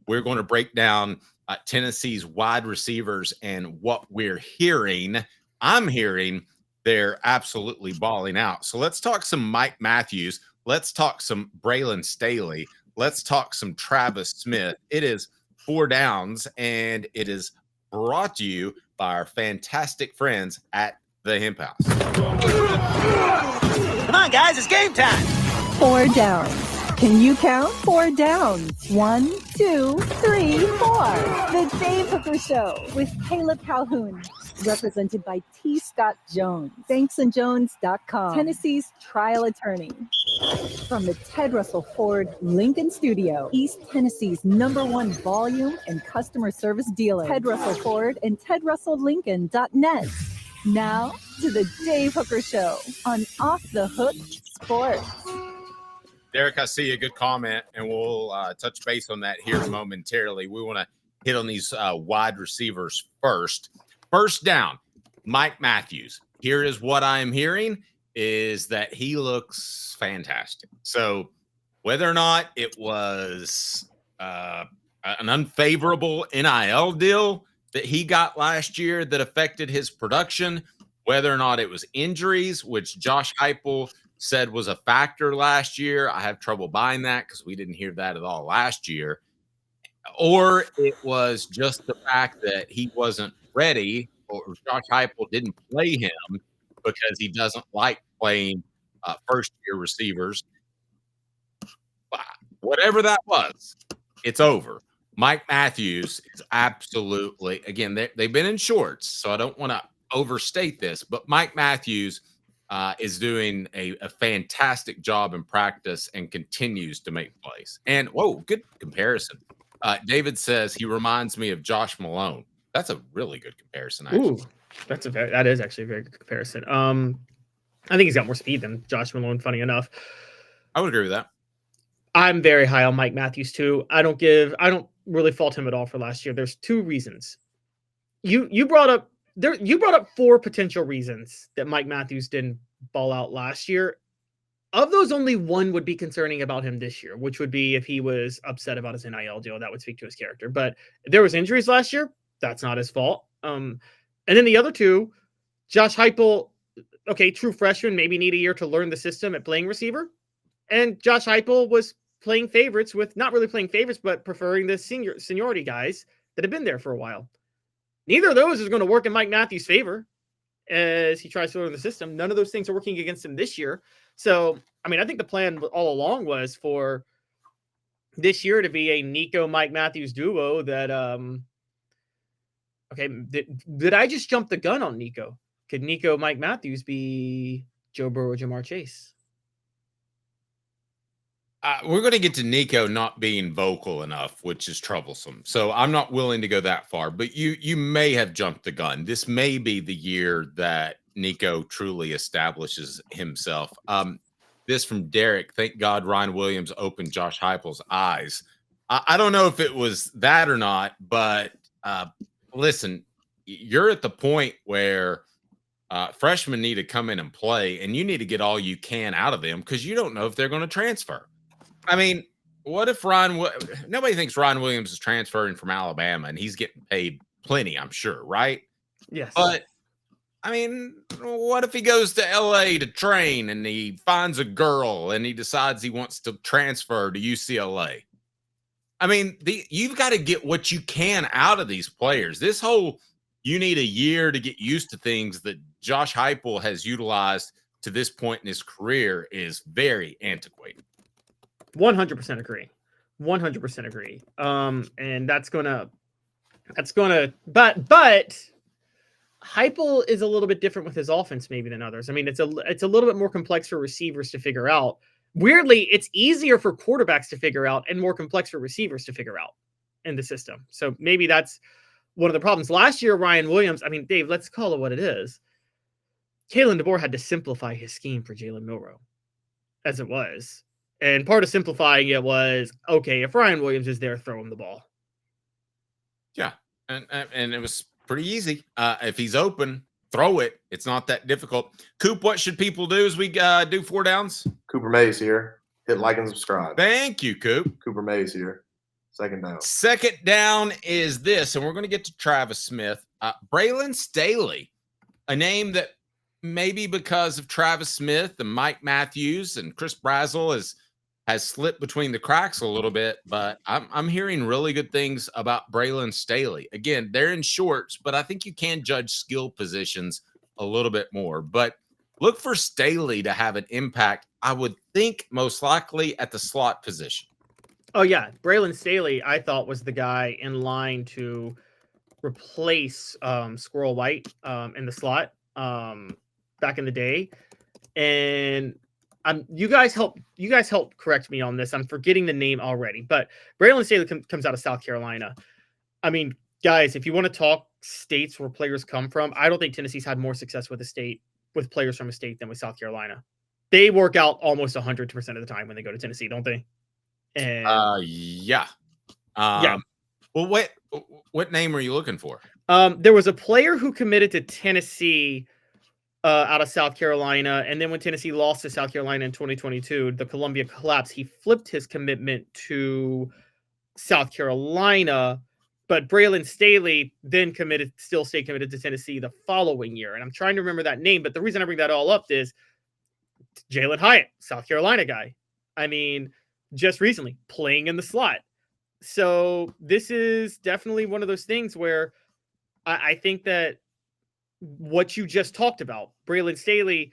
we're going to break down Tennessee's wide receivers and what we're hearing. I'm hearing they're absolutely balling out. So let's talk some Mike Matthews. Let's talk some Braylon Staley. Let's talk some Travis Smith. It is 4 downs, and it is brought to you by our fantastic friends at the Hemp House. Come on, guys, it's game time. 4 downs. Can you count? 4 downs. 1, 2, 3, 4. The Dave Hooker Show with Caleb Calhoun. Represented by T. Scott Jones. ThanksandJones.com. Tennessee's trial attorney. From the Ted Russell Ford Lincoln Studio, East Tennessee's #1 volume and customer service dealer. Ted Russell Ford and TedRussellLincoln.net. Now to the Dave Hooker Show on Off the Hook Sports. Derek, I see a good comment, and we'll touch base on that here momentarily. We want to hit on these wide receivers first. First down, Mike Matthews. Here is what I am hearing is that he looks fantastic. So whether or not it was an unfavorable NIL deal that he got last year that affected his production, whether or not it was injuries, which Josh Heupel said was a factor last year. I have trouble buying that because we didn't hear that at all last year. Or it was just the fact that he wasn't ready, or Josh Heupel didn't play him because he doesn't like playing first-year receivers. Whatever that was, it's over. Mike Matthews is absolutely, again, they've been in shorts, so I don't want to overstate this, but Mike Matthews is doing a fantastic job in practice and continues to make plays. And, whoa, good comparison. David says he reminds me of Josh Malone. That's a really good comparison, actually. Ooh, that is actually a very good comparison. I think he's got more speed than Josh Malone, funny enough. I would agree with that. I'm very high on Mike Matthews, too. I don't really fault him at all for last year. There's 2 reasons. You brought up 4 potential reasons that Mike Matthews didn't ball out last year. Of those, only 1 would be concerning about him this year, which would be if he was upset about his NIL deal. That would speak to his character. But if there was injuries last year, that's not his fault. And then the other 2, Josh Heupel, okay, true freshman, maybe need a year to learn the system at playing receiver. And Josh Heupel was playing favorites with, not really playing favorites, but preferring the seniority guys that have been there for a while. Neither of those is going to work in Mike Matthews' favor as he tries to learn the system. None of those things are working against him this year. So, I mean, I think the plan all along was for this year to be a Nico-Mike Matthews duo that, okay, did I just jump the gun on Nico? Could Nico-Mike Matthews be Joe Burrow, Jamar Chase? We're going to get to Nico not being vocal enough, which is troublesome. So I'm not willing to go that far, but you may have jumped the gun. This may be the year that Nico truly establishes himself. This from Derek. Thank God Ryan Williams opened Josh Heupel's eyes. I don't know if it was that or not, but listen, you're at the point where freshmen need to come in and play, and you need to get all you can out of them because you don't know if they're going to transfer. I mean, what if nobody thinks Ryan Williams is transferring from Alabama and he's getting paid plenty, I'm sure, right? Yes. But, I mean, what if he goes to LA to train and he finds a girl and he decides he wants to transfer to UCLA? I mean, you've got to get what you can out of these players. This whole you need a year to get used to things that Josh Heupel has utilized to this point in his career is very antiquated. 100% agree. 100% agree. And but Heupel is a little bit different with his offense maybe than others. I mean, it's a little bit more complex for receivers to figure out. Weirdly, it's easier for quarterbacks to figure out and more complex for receivers to figure out in the system. So maybe that's one of the problems. Last year, Ryan Williams, I mean, Dave, let's call it what it is. Kalen DeBoer had to simplify his scheme for Jalen Milroe as it was. And part of simplifying it was, okay, if Ryan Williams is there, throw him the ball. Yeah, and it was pretty easy. If he's open, throw it. It's not that difficult. Coop, what should people do as we do 4 downs? Cooper Mays here. Hit like and subscribe. Thank you, Coop. Cooper Mays here. Second down. Second down is this, and we're going to get to Travis Smith. Braylon Staley, a name that maybe because of Travis Smith and Mike Matthews and Chris Brazel has slipped between the cracks a little bit, but I'm hearing really good things about Braylon Staley. Again, they're in shorts, but I think you can judge skill positions a little bit more. But look for Staley to have an impact, I would think most likely at the slot position. Oh, yeah. Braylon Staley, I thought, was the guy in line to replace Squirrel White in the slot back in the day. And you guys help correct me on this. I'm forgetting the name already, but Braylon Staley comes out of South Carolina. I mean, guys, if you want to talk states where players come from, I don't think Tennessee's had more success with players from a state than with South Carolina. They work out almost 100% of the time when they go to Tennessee, don't they? And yeah. Yeah. Well, what name are you looking for? There was a player who committed to Tennessee out of South Carolina, and then when Tennessee lost to South Carolina in 2022, the Columbia collapse, he flipped his commitment to South Carolina, but Braylon Staley then stayed committed to Tennessee the following year. And I'm trying to remember that name, but the reason I bring that all up is Jalen Hyatt, South Carolina guy. I mean, just recently playing in the slot. So this is definitely one of those things where I think that what you just talked about, Braylon Staley,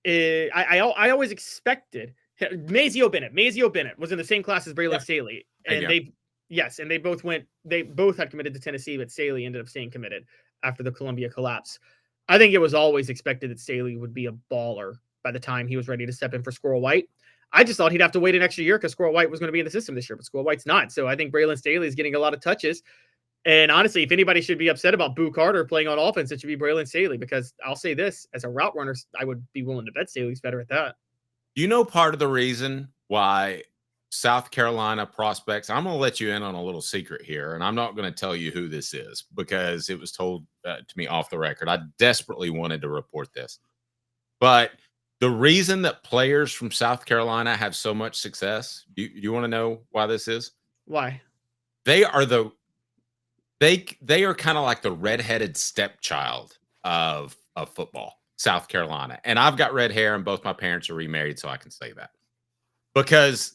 I always expected Mazio Bennett was in the same class as Braylon Staley, and they both had committed to Tennessee, but Staley ended up staying committed after the Columbia collapse. I think it was always expected that Staley would be a baller by the time he was ready to step in for Squirrel White. I just thought he'd have to wait an extra year because Squirrel White was going to be in the system this year, but Squirrel White's not. So I think Braylon Staley is getting a lot of touches. And honestly, if anybody should be upset about Boo Carter playing on offense, it should be Braylon Staley, because I'll say this, as a route runner, I would be willing to bet Staley's better at that. You know, part of the reason why South Carolina prospects, I'm going to let you in on a little secret here, and I'm not going to tell you who this is because it was told to me off the record. I desperately wanted to report this. But the reason that players from South Carolina have so much success, you want to know why this is? Why? They are kind of like the redheaded stepchild of football, South Carolina. And I've got red hair and both my parents are remarried, so I can say that. Because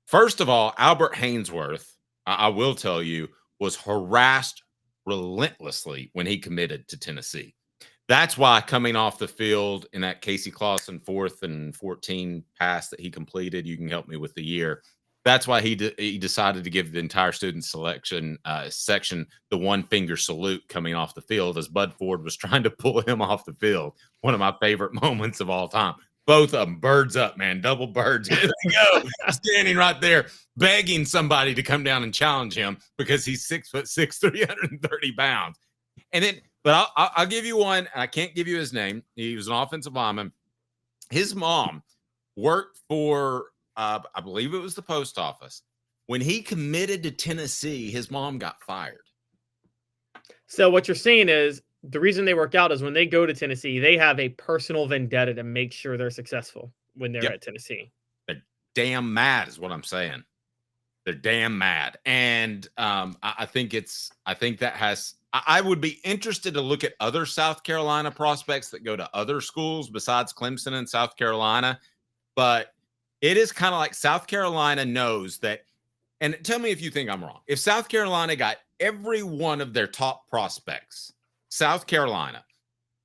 first of all, Albert Haynesworth, I will tell you, was harassed relentlessly when he committed to Tennessee. That's why coming off the field in that Casey Clausen 4th and 14 pass that he completed, you can help me with the year. That's why he decided to give the entire student selection section the one finger salute coming off the field as Bud Ford was trying to pull him off the field. One of my favorite moments of all time. Both of them, birds up, man, double birds. Here they go, standing right there, begging somebody to come down and challenge him because he's 6'6", 330 pounds. And then, but I'll give you one. I can't give you his name. He was an offensive lineman. His mom worked for, I believe it was the post office. When he committed to Tennessee, his mom got fired. So what you're saying is the reason they work out is when they go to Tennessee, they have a personal vendetta to make sure they're successful when they're at Tennessee. They're damn mad is what I'm saying. They're damn mad. And I think I would be interested to look at other South Carolina prospects that go to other schools besides Clemson and South Carolina. But it is kind of like South Carolina knows that. And tell me if you think I'm wrong. If South Carolina got every one of their top prospects, South Carolina,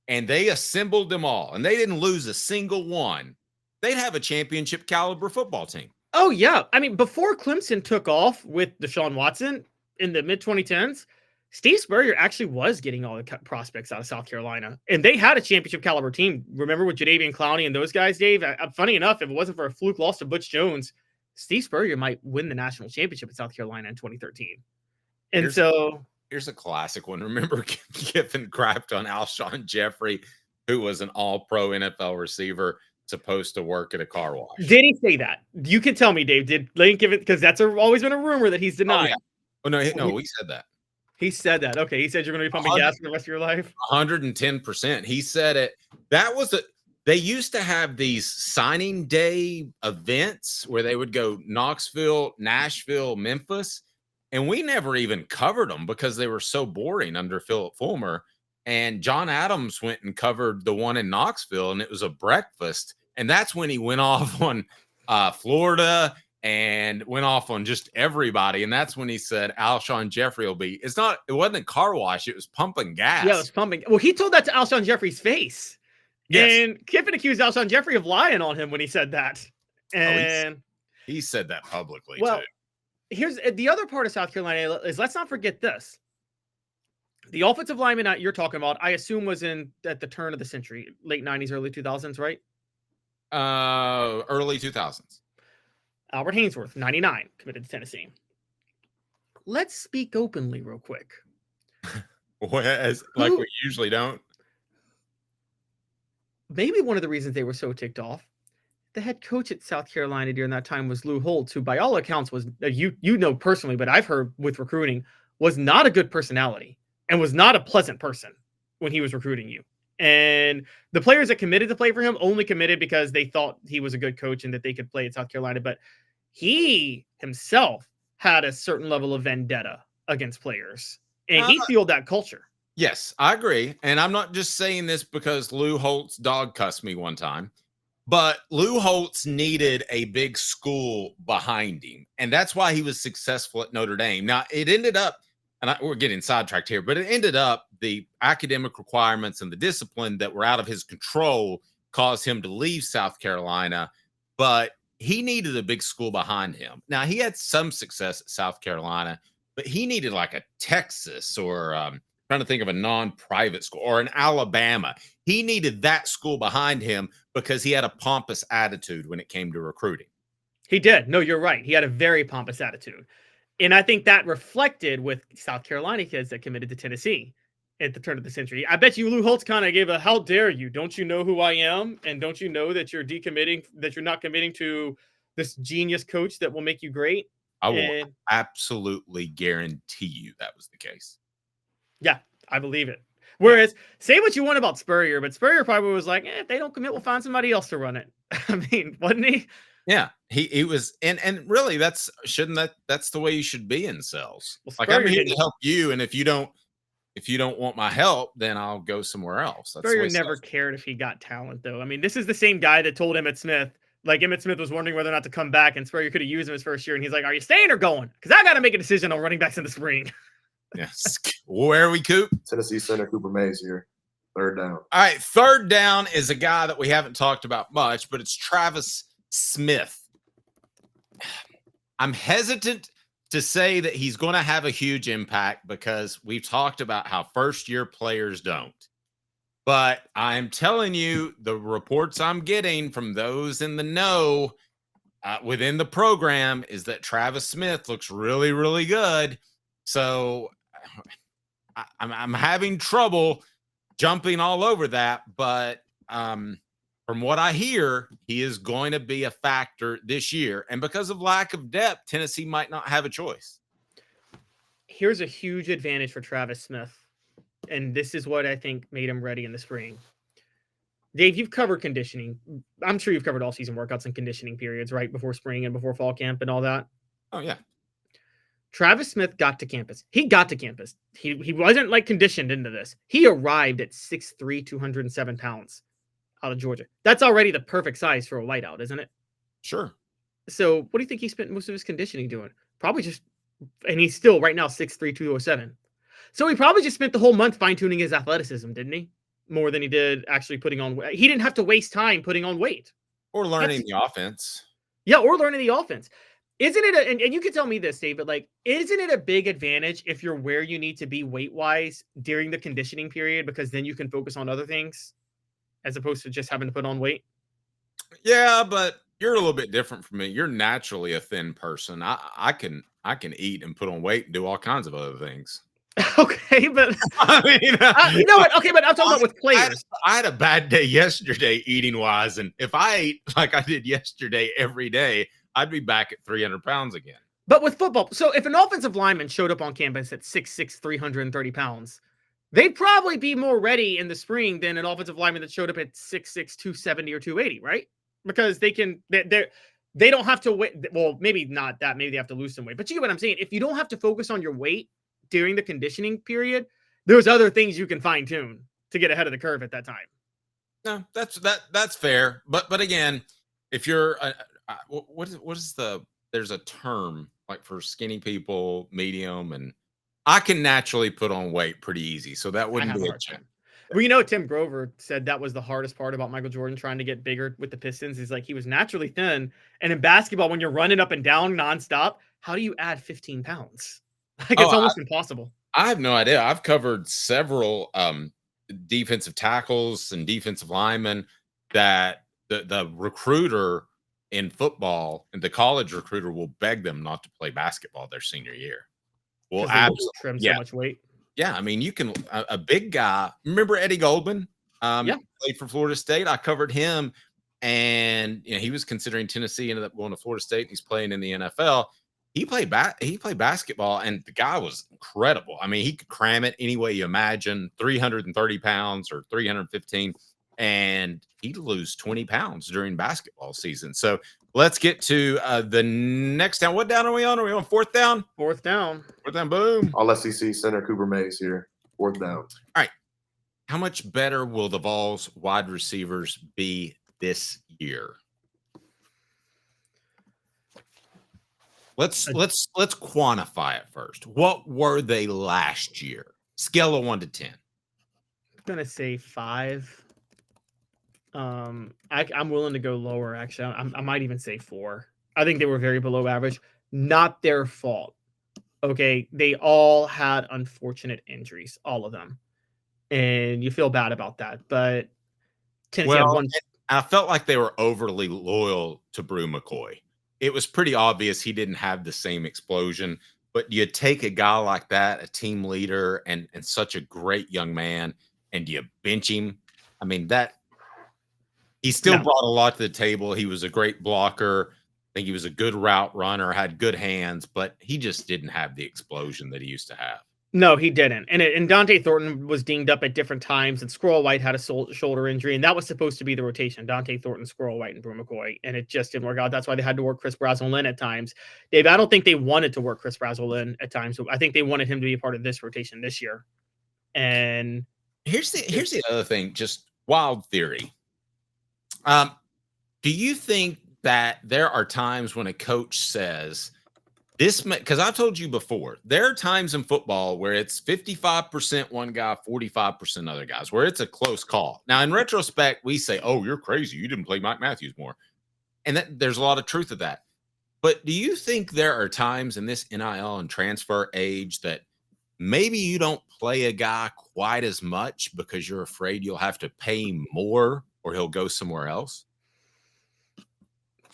and they assembled them all, and they didn't lose a single one, they'd have a championship caliber football team. Oh, yeah. I mean, before Clemson took off with Deshaun Watson in the mid-2010s, Steve Spurrier actually was getting all the prospects out of South Carolina, and they had a championship caliber team. Remember with Jadeveon Clowney and those guys, Dave? Funny enough, if it wasn't for a fluke loss to Butch Jones, Steve Spurrier might win the national championship in South Carolina in 2013. And here's a classic one. Remember Kiffin crapped on Alshon Jeffrey, who was an all-pro NFL receiver supposed to work at a car wash. Did he say that? You can tell me, Dave. Did Lane give it? Because that's always been a rumor that he's denied. Oh no, he said that. He said that. Okay, he said you're going to be pumping gas for the rest of your life. 110%. He said it. That They used to have these signing day events where they would go Knoxville, Nashville, Memphis, and we never even covered them because they were so boring under Philip Fulmer. And John Adams went and covered the one in Knoxville, and it was a breakfast. And that's when he went off on Florida and went off on just everybody. And that's when he said Alshon Jeffrey will be. It wasn't a car wash, it was pumping gas. Yeah, it was pumping. Well, he told that to Alshon Jeffrey's face. Yes. And Kiffin accused Alshon Jeffrey of lying on him when he said that. And he said that publicly, well, too. Here's the other part of South Carolina is, let's not forget this. The offensive lineman that you're talking about, I assume, was at the turn of the century, late 90s, early 2000s, right? Early 2000s. Albert Hainsworth, 99, committed to Tennessee. Let's speak openly real quick. Like we usually don't. Maybe one of the reasons they were so ticked off, the head coach at South Carolina during that time was Lou Holtz, who by all accounts was, you know personally, but I've heard with recruiting, was not a good personality and was not a pleasant person when he was recruiting you. And the players that committed to play for him only committed because they thought he was a good coach and that they could play at South Carolina. But he himself had a certain level of vendetta against players, and he fueled that culture. Yes, I agree. And I'm not just saying this because Lou Holtz dog cussed me one time, but Lou Holtz needed a big school behind him. And that's why he was successful at Notre Dame. Now, it ended up, and we're getting sidetracked here, but it ended up the academic requirements and the discipline that were out of his control caused him to leave South Carolina. But he needed a big school behind him. Now, he had some success at South Carolina, but he needed like a Texas or trying to think of a non-private school or an Alabama. He needed that school behind him because he had a pompous attitude when it came to recruiting. He did. No, you're right. He had a very pompous attitude. And I think that reflected with South Carolina kids that committed to Tennessee at the turn of the century. I bet you Lou Holtz kind of gave a, how dare you? Don't you know who I am? And don't you know that you're decommitting, that you're not committing to this genius coach that will make you great? I will absolutely guarantee you that was the case. Yeah, I believe it. Whereas, say what you want about Spurrier, but Spurrier probably was like, if they don't commit, we'll find somebody else to run it. I mean, wasn't he? Yeah, he was, and really, that's the way you should be in sales. Well, like, I'm here to help you, and if you don't want my help, then I'll go somewhere else. That's Spurrier never cared if he got talent, though. I mean, this is the same guy that told Emmitt Smith, like Emmitt Smith was wondering whether or not to come back, and Spurrier could have used him his first year, and he's like, "Are you staying or going? Because I got to make a decision on running backs in the spring." Yes. Where are we, Coop? Tennessee center Cooper Mays here. Third down. All right. Third down is a guy that we haven't talked about much, but it's Travis Smith. I'm hesitant to say that he's going to have a huge impact because we've talked about how first-year players don't. But I'm telling you, the reports I'm getting from those in the know within the program is that Travis Smith looks really, really good. So I'm having trouble jumping all over that, but from what I hear, he is going to be a factor this year. And because of lack of depth, Tennessee might not have a choice. Here's a huge advantage for Travis Smith, and this is what I think made him ready in the spring. Dave, you've covered conditioning. I'm sure you've covered all season workouts and conditioning periods, right, before spring and before fall camp and all that. Oh, yeah. Travis Smith got to campus. He got to campus. He wasn't like conditioned into this. He arrived at 6'3", 207 pounds out of Georgia. That's already the perfect size for a whiteout, isn't it? Sure. So what do you think he spent most of his conditioning doing? Probably just, and he's still right now 6'3", 207. So he probably just spent the whole month fine-tuning his athleticism, didn't he? More than he did actually putting on weight. He didn't have to waste time putting on weight. Or learning the offense. Yeah, or learning the offense. Isn't it, and you can tell me this, Dave, but like, isn't it a big advantage if you're where you need to be weight-wise during the conditioning period, because then you can focus on other things as opposed to just having to put on weight? Yeah, but you're a little bit different from me. You're naturally a thin person. I can eat and put on weight and do all kinds of other things. Okay, but I mean, you know what? Okay, but I'm talking about with players. I had a bad day yesterday eating-wise, and if I ate like I did yesterday every day, I'd be back at 300 pounds again. But with football, so if an offensive lineman showed up on campus at 6'6", 330 pounds, they'd probably be more ready in the spring than an offensive lineman that showed up at 6'6", 270 or 280, right? Because they don't have to wait. Well, maybe not that. Maybe they have to lose some weight. But you get what I'm saying. If you don't have to focus on your weight during the conditioning period, there's other things you can fine tune to get ahead of the curve at that time. No, that's fair. But again, if you're what is there's a term like for skinny people, medium, and I can naturally put on weight pretty easy, so that wouldn't be a challenge. Well, you know, Tim Grover said that was the hardest part about Michael Jordan trying to get bigger with the Pistons. Is like he was naturally thin, and in basketball, when you're running up and down nonstop, how do you add 15 pounds? Like it's almost impossible. I have no idea. I've covered several defensive tackles and defensive linemen that the recruiter in football and the college recruiter will beg them not to play basketball their senior year. Well, trim so much weight. Yeah, I mean, you can a big guy. Remember Eddie Goldman? Played for Florida State. I covered him, and he was considering Tennessee. Ended up going to Florida State. And he's playing in the NFL. He played basketball, and the guy was incredible. I mean, he could cram it any way you imagine. 330 pounds or 315, and he'd lose 20 pounds during basketball season. So let's get to the next down. What down are we on? Are we on fourth down? Fourth down. Fourth down. Boom. All SEC center Cooper Mays here. Fourth down. All right. How much better will the Vols wide receivers be this year? Let's quantify it first. What were they last year? Scale of 1 to 10. I'm gonna say 5. I'm willing to go lower. Actually, I might even say 4. I think they were very below average. Not their fault. Okay, they all had unfortunate injuries, all of them, and you feel bad about that. But Tennessee had one. I felt like they were overly loyal to Brew McCoy. It was pretty obvious he didn't have the same explosion, but you take a guy like that, a team leader, and such a great young man, and you bench him. I mean, he still brought a lot to the table. He was a great blocker. I think he was a good route runner, had good hands, but he just didn't have the explosion that he used to have. No, he didn't. And Dante Thornton was dinged up at different times, and Squirrel White had a shoulder injury, and that was supposed to be the rotation: Dante Thornton, Squirrel White, and Brew McCoy, and it just didn't work out. That's why they had to work Chris Brazzell in at times. Dave, I don't think they wanted to work Chris Brazzell in at times. I think they wanted him to be a part of this rotation this year. And here's the other thing, just wild theory. Do you think that there are times when a coach says this, because I've told you before, there are times in football where it's 55% one guy, 45% other guys, where it's a close call. Now, in retrospect, we say, oh, you're crazy. You didn't play Mike Matthews more. And there's a lot of truth to that. But do you think there are times in this NIL and transfer age that maybe you don't play a guy quite as much because you're afraid you'll have to pay him more or he'll go somewhere else?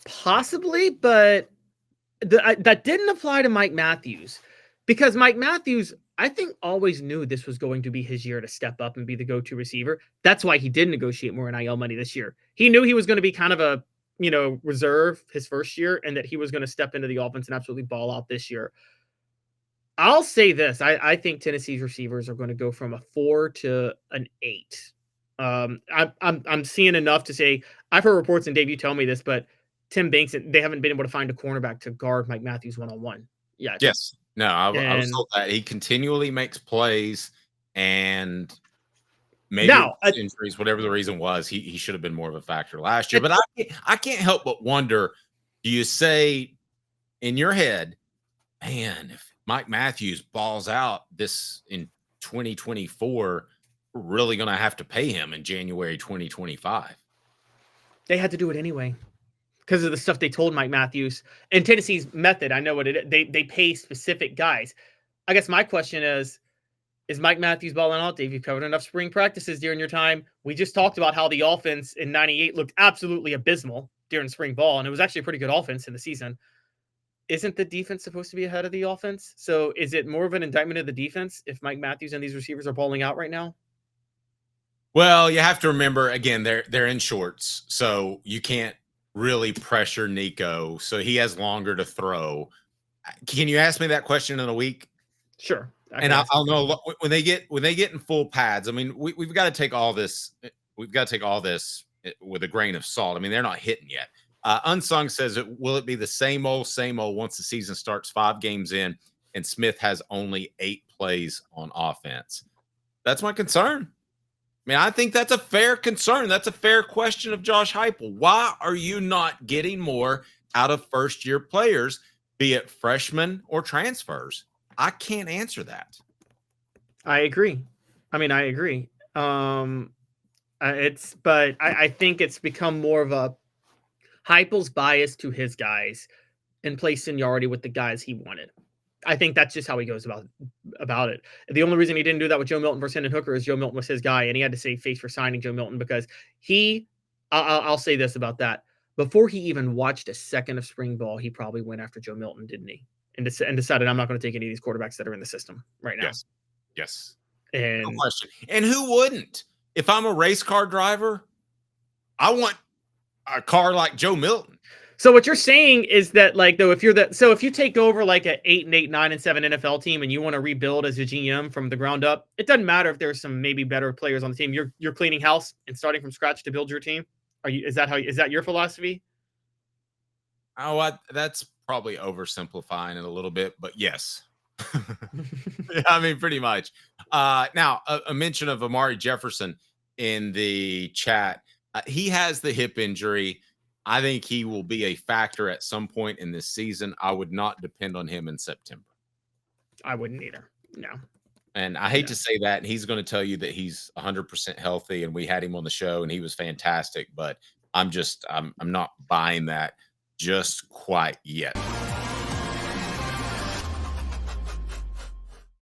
Possibly, but that didn't apply to Mike Matthews, because Mike Matthews, I think, always knew this was going to be his year to step up and be the go-to receiver. That's why he did negotiate more NIL money this year. He knew he was going to be kind of a, reserve his first year, and that he was going to step into the offense and absolutely ball out this year. I'll say this. I think Tennessee's receivers are going to go from a 4 to an 8. I'm seeing enough to say, I've heard reports, and Dave, you tell me this, but Tim Banks, they haven't been able to find a cornerback to guard Mike Matthews one-on-one yet. Yes. No, I was told that he continually makes plays, and maybe injuries, whatever the reason was, he should have been more of a factor last year. But I can't help but wonder, do you say in your head, man, if Mike Matthews balls out this in 2024, we're really going to have to pay him in January 2025? They had to do it anyway, because of the stuff they told Mike Matthews. And Tennessee's method, I know what it is. They pay specific guys. I guess my question is Mike Matthews balling out? Dave, you've covered enough spring practices during your time. We just talked about how the offense in 98 looked absolutely abysmal during spring ball, and it was actually a pretty good offense in the season. Isn't the defense supposed to be ahead of the offense? So is it more of an indictment of the defense if Mike Matthews and these receivers are balling out right now? Well, you have to remember, again, they're in shorts, so you can't really pressure Nico, so he has longer to throw. Can you ask me that question in a week? Sure. And I'll know when they get in full pads. I mean, we've got to take all this. We've got to take all this with a grain of salt. I mean, they're not hitting yet. Unsung says, will it be the same old once the season starts 5 games in and Smith has only 8 plays on offense? That's my concern. I mean, I think that's a fair concern. That's a fair question of Josh Heupel. Why are you not getting more out of first-year players, be it freshmen or transfers? I can't answer that. I agree. I mean, I agree. But I think it's become more of a Heupel's bias to his guys and play seniority with the guys he wanted. I think that's just how he goes about it. The only reason he didn't do that with Joe Milton versus Hendon Hooker is Joe Milton was his guy, and he had to save face for signing Joe Milton because I'll say this about that. Before he even watched a second of spring ball, he probably went after Joe Milton, didn't he? And decided, I'm not going to take any of these quarterbacks that are in the system right now. Yes. And no question. And who wouldn't? If I'm a race car driver, I want a car like Joe Milton. So what you're saying is that, like, though, if you take over like an 8-8, 9-7 NFL team and you want to rebuild as a GM from the ground up, it doesn't matter if there's some maybe better players on the team. You're cleaning house and starting from scratch to build your team. Is that your philosophy? Oh, that's probably oversimplifying it a little bit, but yes. I mean, pretty much. Now, a mention of Amari Jefferson in the chat. He has the hip injury. I think he will be a factor at some point in this season. I would not depend on him in September. I wouldn't either. No. And I hate to say that. And he's going to tell you that he's 100% healthy, and we had him on the show and he was fantastic, but I'm not buying that just quite yet.